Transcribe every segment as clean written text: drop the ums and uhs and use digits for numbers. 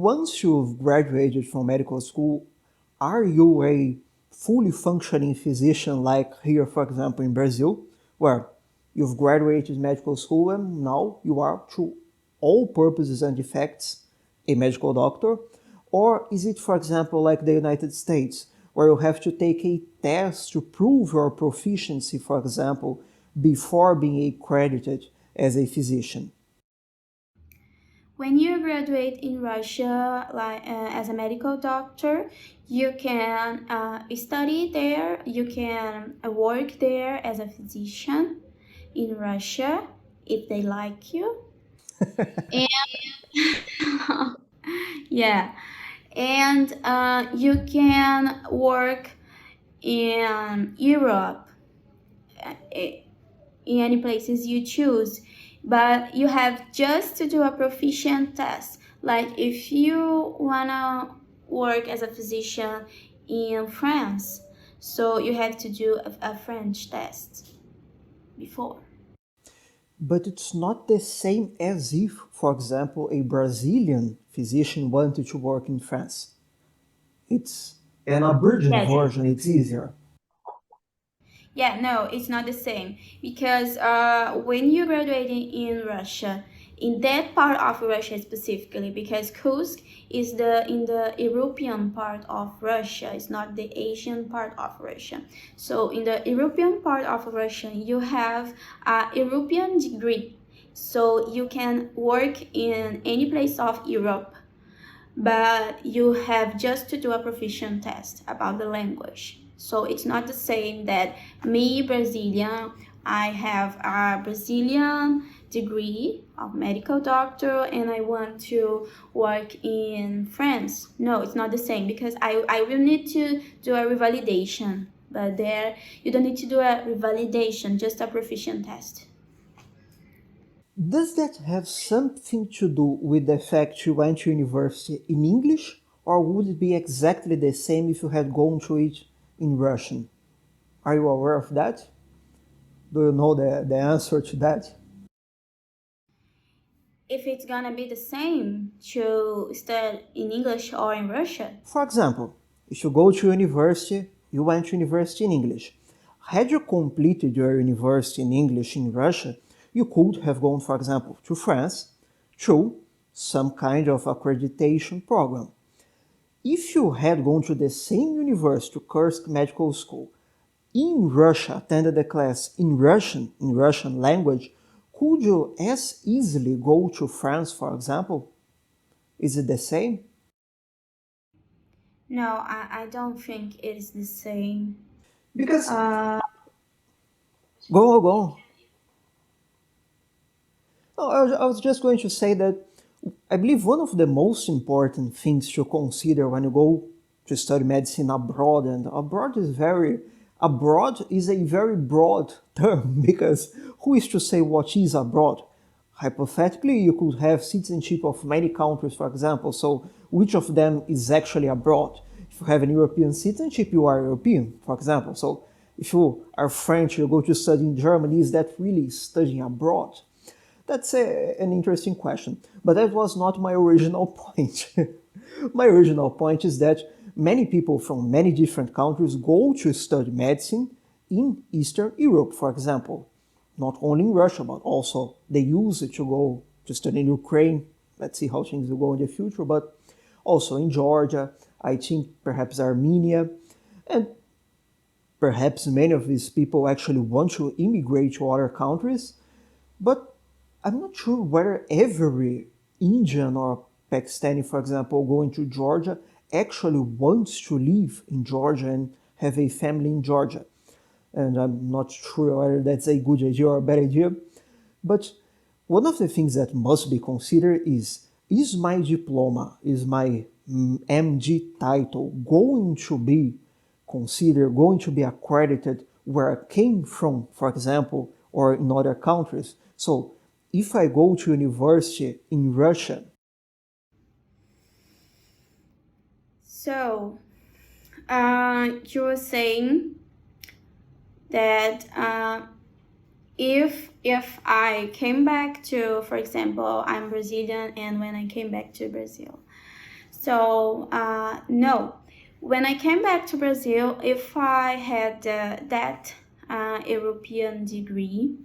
once you've graduated from medical school, are you a fully functioning physician like here, for example, in Brazil, where you've graduated medical school and now you are, to all purposes and effects, a medical doctor? Or is it, for example, like the United States, where you have to take a test to prove your proficiency, for example, before being accredited as a physician? When you graduate in Russia, as a medical doctor, you can study there, you can work there as a physician in Russia if they like you. And yeah, and you can work in Europe, in any places you choose, but you have just to do a proficient test. Like if you wanna work as a physician in France, so you have to do a French test before. But it's not the same as if, for example, a Brazilian physician wanted to work in France. It's an abridged Yes. version, it's easier. Yeah, no, it's not the same because when you graduate in Russia, in that part of Russia specifically, because Kursk is the in the European part of Russia, it's not the Asian part of Russia. So in the European part of Russia, you have a European degree, so you can work in any place of Europe, but you have just to do a proficient test about the language. So it's not the same that me, Brazilian, I have a Brazilian degree of medical doctor and I want to work in France. No, it's not the same because I will need to do a revalidation. But there, you don't need to do a revalidation, just a proficient test. Does that have something to do with the fact you went to university in English, or would it be exactly the same if you had gone to it in Russian? Are you aware of that? Do you know the answer to that? If it's gonna be the same to study in English or in Russian. For example, if you go to university, you went to university in English. Had you completed your university in English in Russia, you could have gone, for example, to France through some kind of accreditation program. If you had gone to the same university, Kursk Medical School, in Russia, attended a class in Russian language, could you as easily go to France, for example? Is it the same? No, I don't think it is the same. Because Uh, go. No, I was just going to say that I believe one of the most important things to consider when you go to study medicine abroad, and abroad is a very broad term because who is to say what is abroad? Hypothetically, you could have citizenship of many countries, for example, so which of them is actually abroad? If you have an European citizenship, you are European, for example. So if you are French, you go to study in Germany, is that really studying abroad? That's an interesting question, but that was not my original point. My original point is that many people from many different countries go to study medicine in Eastern Europe, for example. Not only in Russia, but also they use it to go to study in Ukraine. Let's see how things will go in the future, but also in Georgia, I think perhaps Armenia, and perhaps many of these people actually want to immigrate to other countries, but I'm not sure whether every Indian or Pakistani, for example, going to Georgia actually wants to live in Georgia and have a family in Georgia. And I'm not sure whether that's a good idea or a bad idea. But one of the things that must be considered is my diploma, is my MD title going to be considered, going to be accredited where I came from, for example, or in other countries? So if I go to university in Russia, so you were saying that if I came back to, for example, I'm Brazilian, and when I came back to Brazil, So no, when I came back to Brazil, if I had that European degree,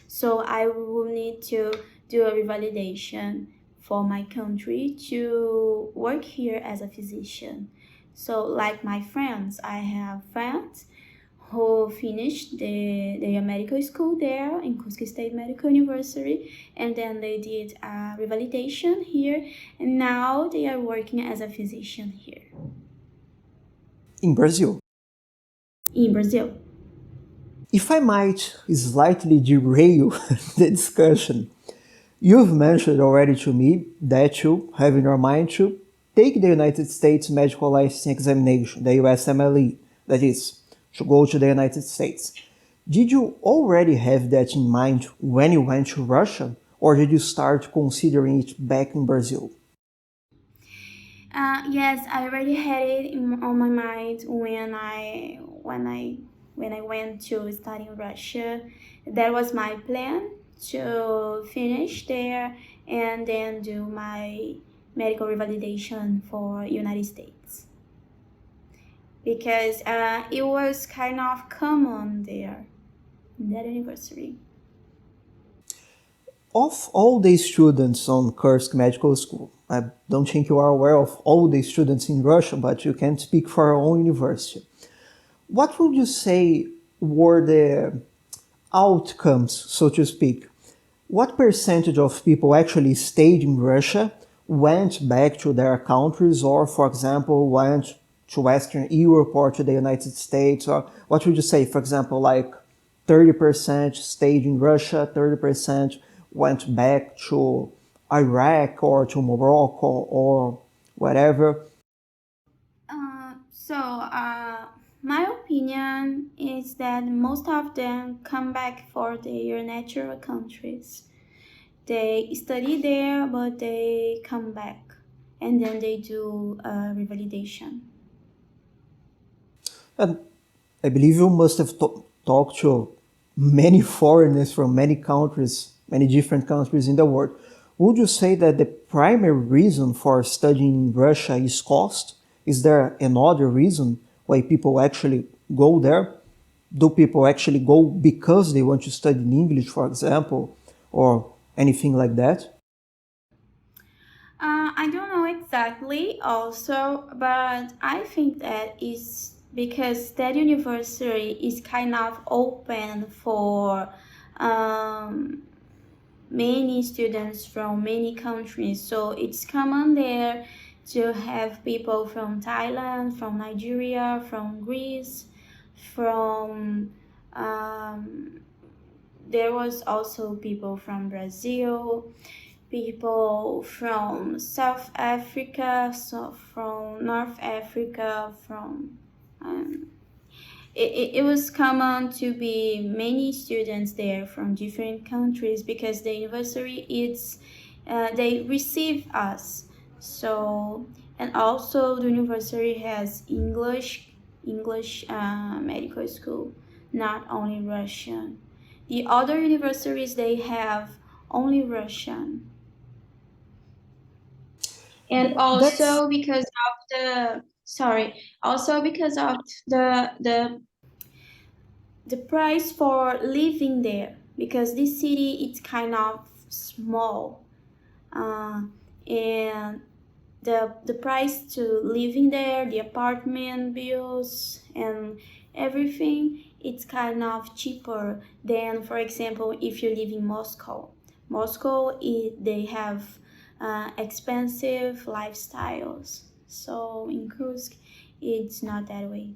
so I will need to do a revalidation for my country to work here as a physician. So like my friends, I have friends who finished their medical school there in Cusco State Medical University, and then they did a revalidation here, and now they are working as a physician here In Brazil. in Brazil. If I might slightly derail the discussion, you've mentioned already to me that you have in your mind to take the United States medical licensing examination, the USMLE, that is, to go to the United States. Did you already have that in mind when you went to Russia, or did you start considering it back in Brazil? Yes, I already had it on my mind when I went to study in Russia. That was my plan to finish there and then do my medical revalidation for United States because it was kind of common there in that university. Of all the students on Kursk Medical School, I don't think you are aware of all the students in Russia, but you can speak for your own university. What would you say were the outcomes, so to speak? What percentage of people actually stayed in Russia, went back to their countries, or, for example, went to Western Europe or to the United States? Or what would you say, for example, like 30% stayed in Russia, 30% went back to Iraq or to Morocco or whatever? So, my opinion is that most of them come back for their natural countries. They study there, but they come back and then they do revalidation. And I believe you must have talked to many foreigners from many countries, many different countries in the world. Would you say that the primary reason for studying in Russia is cost? Is there another reason why people actually go there? Do people actually go because they want to study in English, for example, or anything like that? I don't know exactly also, but I think that is because that university is kind of open for um, many students from many countries. So it's common there to have people from Thailand, from Nigeria, from Greece, from there was also people from Brazil, people from South Africa, so from North Africa, from um, it was common to be many students there from different countries because the university is they receive us. So and also the university has English medical school, not only Russian. The other universities they have only Russian. And That's also because of the sorry, also because of the price for living there because this city it's kind of small uh, and the price to living there, the apartment bills and everything, it's kind of cheaper than, for example, if you live in Moscow they have expensive lifestyles, so in Kursk it's not that way.